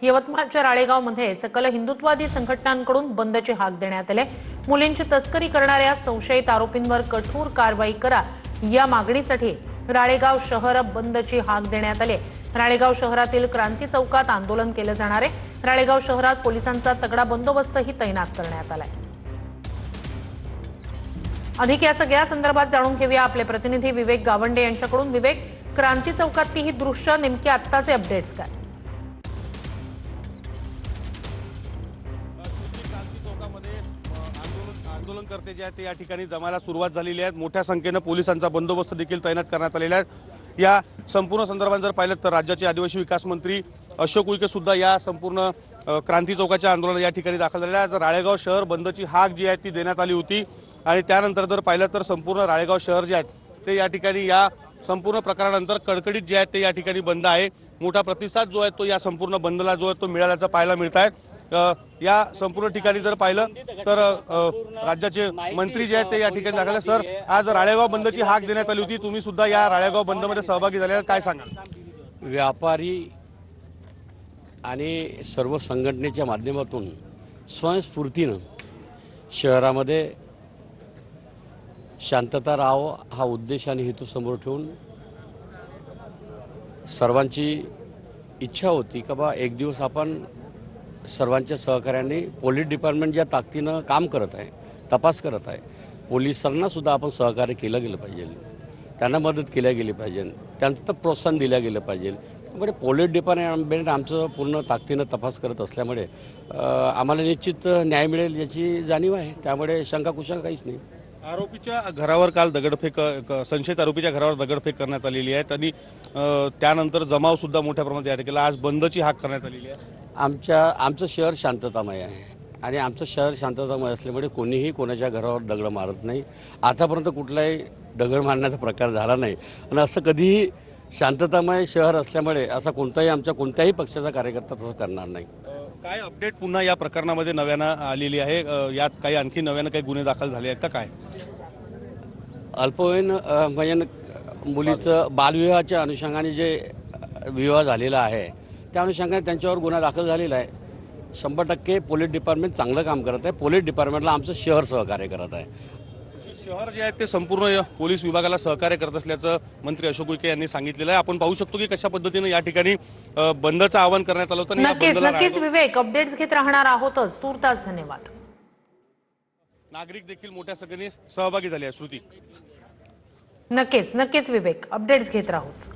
यवतमाळच्या राळेगावमध्ये सकल हिंदुत्ववादी संघटनांकडून बंदची हाक देण्यात आली। मुलींची तस्करी करणाऱ्या संशयित आरोपींवर कठोर कारवाई करा या मागणीसाठी राळेगाव शहर बंदची हाक देण्यात आली। राळेगाव शहरातील क्रांती चौकात आंदोलन केले जाणार आहे। राळेगाव शहरात पोलिसांचा तगडा बंदोबस्तही तैनात करण्यात आलाय। अधिक या सगळ्या संदर्भात जाणून घेऊया आपले प्रतिनिधी विवेक गावंडे यांच्याकडून। विवेक, क्रांती चौकातली ही दृश्य नेमके आत्ताचे अपडेट्स काय? आंदोलनकर्ते जे आहेत ते या ठिकाणी जमायला सुरुवात झालेली आहे। मोठ्या संख्येने पोलिसांचा बंदोबस्त देखील तैनात करण्यात आलेला आहे। या संपूर्ण संदर्भात जर पाहिलं तर राज्याचे आदिवासी विकास मंत्री अशोक उईके सुद्धा या संपूर्ण क्रांती चौकाच्या आंदोलनात या ठिकाणी दाखल झालेले आहेत। राळेगाव शहर बंदची हाक जी आहे ती देण्यात आली होती आणि त्यानंतर जर पाहिलं तर संपूर्ण राळेगाव शहर जे आहेत ते या ठिकाणी या संपूर्ण प्रकारानंतर कडकडीत जे आहेत ते या ठिकाणी बंद आहे। मोठा प्रतिसाद जो आहे तो या संपूर्ण बंदला जो आहे तो मिळाल्याचं पाहायला मिळत आहे। या संपूर्ण ठिकाणी जर पाहिलं तर राज्याचे मंत्री जे आहेत ते या ठिकाणी दाखल. सर, आज राळेगाव बंदची हाक देण्यात आली होती, तुम्ही सुद्धा या राळेगाव बंदमध्ये सहभागी झाले, काय सांगाल? व्यापारी आणि सर्व संघटनेच्या माध्यमातून स्वयंस्फूर्तीनं शहरामध्ये शांतता राहावं हा उद्देश आणि हेतू समोर ठेवून सर्वांची इच्छा होती की बा एक दिवस आपण सर्वांच्या सहकार्याने पोलीस डिपार्टमेंट ज्या ताकदीनं काम करत आहे, तपास करत आहे, पोलिसांना सुद्धा आपण सहकार्य केलं गेलं पाहिजे, त्यांना मदत केल्या गेली पाहिजे, त्यांचं प्रोत्साहन दिलं गेलं पाहिजे। म्हणजे पोलीस डिपार्टमेंट आमचं पूर्ण ताकदीनं तपास करत असल्यामुळे आम्हाला निश्चित न्याय मिळेल याची जाणीव आहे, त्यामुळे शंका कुशंका काहीच नाही। आरोपीच्या घरावर काल दगडफेक, संशयित आरोपीच्या घरावर दगडफेक करण्यात आलेली आहे आणि त्यानंतर जमाव सुद्धा मोठ्या प्रमाणात या ठिकाणी आज बंदची हाक करण्यात आलेली आहे। आमचं शहर शांततामय आहे आणि आमचं शहर शांततामय असल्यामुळे कोणीही कोणाच्या घरावर दगड मारत नाही। आतापर्यंत कुठलाही दगड मारण्याचा प्रकार झाला नाही आणि असं कधीही शांततामय शहर असल्यामुळे असा कोणताही आमच्या कोणत्याही पक्षाचा कार्यकर्ता तसं करणार नाही। काय अपडेट पुन्हा या प्रकरणामध्ये नव्यानं आलेली आहे? यात काही आणखी नव्यानं काही गुन्हे दाखल झाले आहेत का काय? अल्पवयीन म्हणजे मुलीचं बालविवाहाच्या अनुषंगाने जे विवाह झालेला आहे त्या अनुषंगाने त्यांच्यावर गुन्हा दाखल झालेला आहे। 100% पोलीस डिपार्टमेंट चांगलं काम करत आहे। पोलीस डिपार्टमेंटला आमचं शहर सहकार्य करत आहे। शहर जे आहे ते संपूर्ण पोलीस विभागाला सहकार्य करत असल्याचं मंत्री अशोक उईके यांनी सांगितलेलं आहे। आपण पाहू शकतो की कशा पद्धतीने या ठिकाणी बंदचं आवाहन करण्यात आलं होतं। नक्कीच विवेक, अपडेट्स घेत राहणार आहोतच। तूर्तास धन्यवाद। नागरिक देखील मोठ्या संख्येने सहभागी झाले आहे। श्रुती, नक्कीच विवेक, अपडेट्स घेत राहूच।